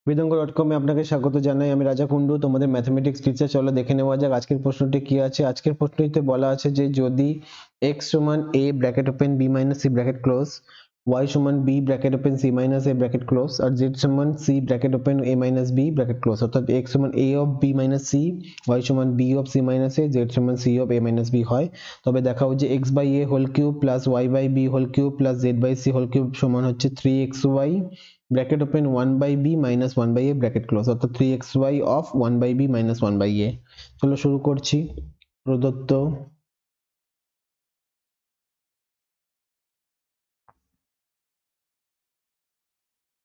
বিদঙ্গ.com এ আপনাকে স্বাগত জানাই। আমি রাজা কুন্ডু, তোমাদের ম্যাথমেটিক্স টিচার। চলো দেখে নেওয়া যাক আজকের প্রশ্নটি কি আছে। আজকের প্রশ্নটিতে বলা আছে যে যদি x সমান a bracket open b minus c bracket close, y সমান b bracket open c minus a bracket close আর z সমান c bracket open a minus b bracket close, অর্থাৎ x সমান a of b minus c, y সমান b of c minus a, z সমান c of a minus b হয়, তবে দেখাও যে x by a whole cube plus y by b whole cube plus z by c whole cube সমান হচ্ছে 3xy bracket open 1 by b minus 1 by a bracket close, অর্থাৎ 3xy of 1 by b minus 1 by a। চলো শুরু করছি।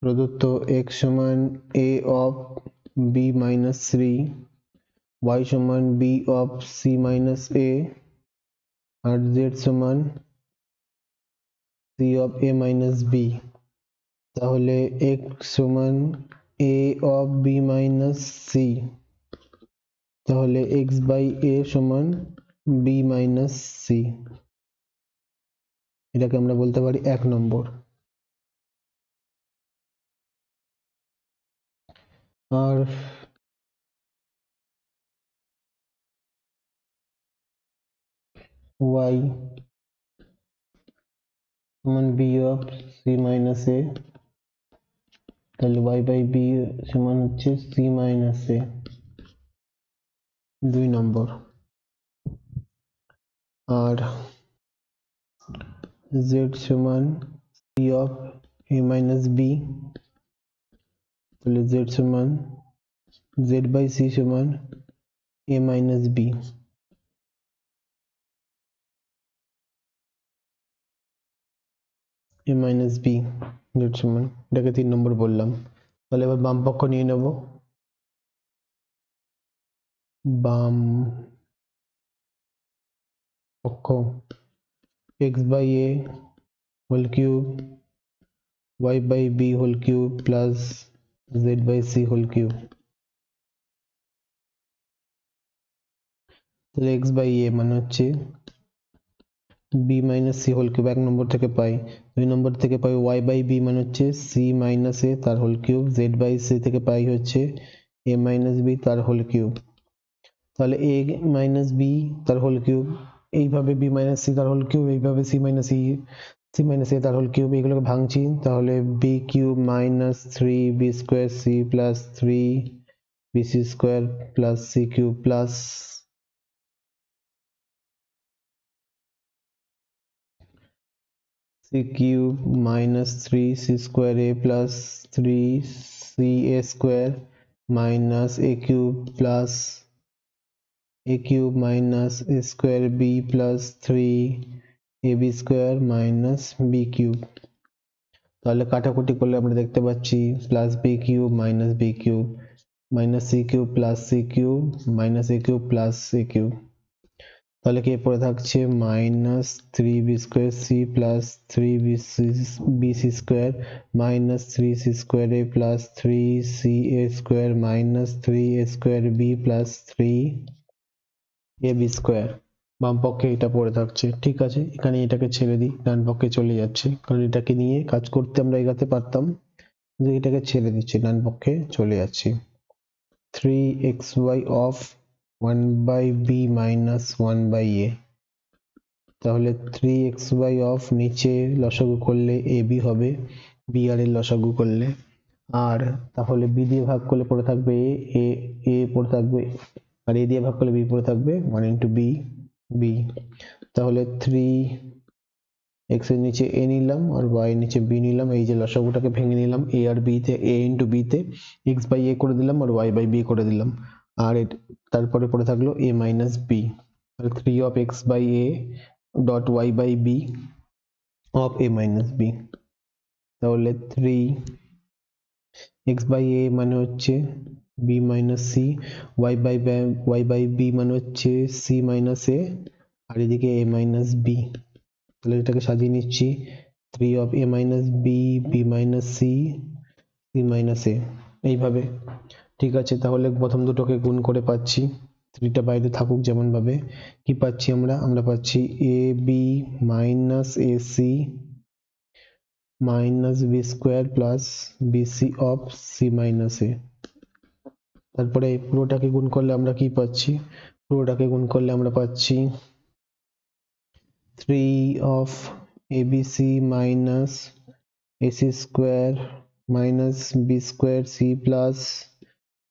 প্রদত্ত x সমান a of b minus 3, y সমান b of c minus a আর z সমান c of a minus b, তাহলে x সমান a of b minus c, তাহলে x বাই a সমান b মাইনাস c, এটাকে আমরা বলতে পারি 1 নম্বর। আর y সমান b of c minus a, তাহলে y বাই b সমান হচ্ছে c মাইনাস a, 2 নম্বর। আর z সমান c of a minus b, তাহলে z সমান z বাই c সমান a minus b, a minus b, z সমান, এটাকে 3 নম্বর বললাম। তাহলে এবার বাম পক্ষ নিয়ে নেব। বাম পক্ষ x by a whole cube y by b whole cube plus z by c whole cube, তাহলে x বাই a মানে হচ্ছে b minus c whole cube 1 number থেকে পাই, 2 নম্বর থেকে পাই y বাই b মানে হচ্ছে c মাইনাস a তার whole cube, z by c থেকে পাই হচ্ছে a মাইনাস b তার হোল কিউব, তাহলে a মাইনাস b তার হোল কিউব, এইভাবে b মাইনাস c তার হোল কিউব, এইভাবে c মাইনাস a তার হোল কিউব, এগুলোকে ভাঙছি, তাহলে b cube minus 3b square c plus 3bc square plus c cube plus c cube minus 3c square a plus 3ca square minus a cube plus a cube minus a square b plus 3ab square minus b cube. তাহলে কাটাকুটি করলে আমরা দেখতে পাচ্ছি plus b cube minus b cube minus c cube plus c cube minus a cube plus a cube, তাহলে কি পড়ে থাকছে minus 3b square c plus 3bc square minus 3c square a plus 3ca square minus 3a square b plus 3ab square. বাম পক্ষে এটা পড়ে থাকছে, ঠিক আছে, এখানে এটাকে ছেড়ে দিই, ডান পক্ষে চলে যাচ্ছে, কারণ এটাকে নিয়ে কাজ করতে আমরা এগাতে পারতাম, কিন্তু এটাকে ছেড়ে দিচ্ছি, ডান পক্ষে চলে যাচ্ছি। 3xy of 1 by b minus 1 by a, তাহলে 3xy অফ নিচে লসাগু করলে ab হবে, b আর এর লসাগু করলে, আর তাহলে b দিয়ে ভাগ করলে পড়ে থাকবে a পড়ে থাকবে, আর a দিয়ে ভাগ করলে b পড়ে থাকবে 1 into b, তাহলে 3x এর নিচে a নিলাম আর y এর নিচে b নিলাম, এই যে লসাগুটাকে ভেঙে নিলাম a আর b তে, a into b তে x বাই a করে দিলাম আর y বাই b করে দিলাম, আর তারপরে পড়ে থাকলো a মাইনাস b, তাহলে 3 of x by a dot y by b of a minus b, তাহলে 3x by a মানে হচ্ছে b minus c, y by b মানে হচ্ছে c minus a, আর এদিকে a minus b, তাহলে এটাকে সাজিয়ে নিচ্ছি 3 of a minus b, b minus c, c minus a, এইভাবে, ঠিক আছে। তাহলে প্রথম দুটোকে গুণ করে পাচ্ছি, 3টা বাইরে থাকুক যেমন ভাবে, কি পাচ্ছি আমরা পাচ্ছি ab minus ac minus B square plus BC of C minus A. তারপরে পুরোটাকে গুণ করলে আমরা কি পাচ্ছি? পুরোটাকে গুণ করলে আমরা পাচ্ছি 3 of abc minus ac square minus b square c plus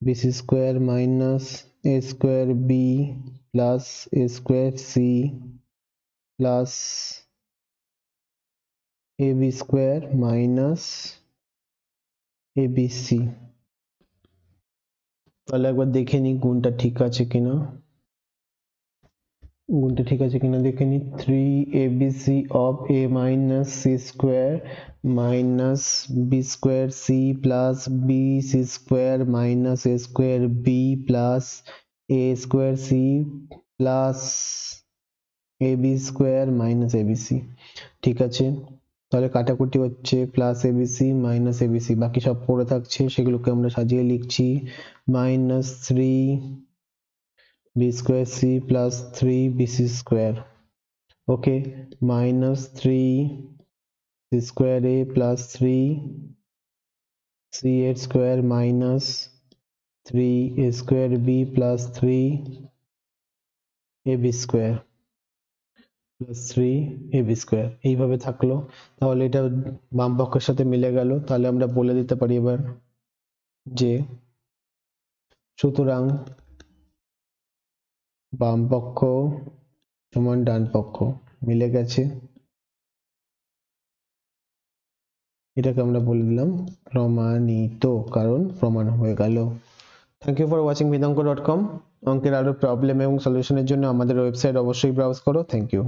bc square minus a square b plus a square c plus ab square minus abc। তাহলে একবার দেখে নিই গুণটা ঠিক আছে কিনা। গুণটা ঠিক আছে কিনা দেখে নিই। 3abc of a minus c square minus b square c plus bc square minus a square b plus a square c plus ab square minus abc। ঠিক আছে, তাহলে কাটাকুটি হচ্ছে প্লাস এবিসি মাইনাস এবিসি, বাকি সব পড়ে থাকছে সেগুলোকে আমরা সাজিয়ে লিখছি। Minus 3 b square c plus 3 bc square, okay, minus 3 c square a plus 3 c8 square minus 3 a square b plus 3 ab square plus 3 ab square এইভাবে থাকলো। তাহলে এটা বাম পক্ষের সাথে মিলে গেল। তাহলে আমরা বলে দিতে পারি এবার যে সুতরাং বাম পক্ষ সমান ডান পক্ষ মিলে গেছে। এটাকে আমরা বলে দিলাম প্রমাণিত, কারণ প্রমাণ হয়ে গেল। Thank you for watching vedanko.com। অঙ্কের আরো প্রবলেম এবং সলিউশনের জন্য আমাদের ওয়েবসাইট অবশ্যই ব্রাউজ করো। Thank you.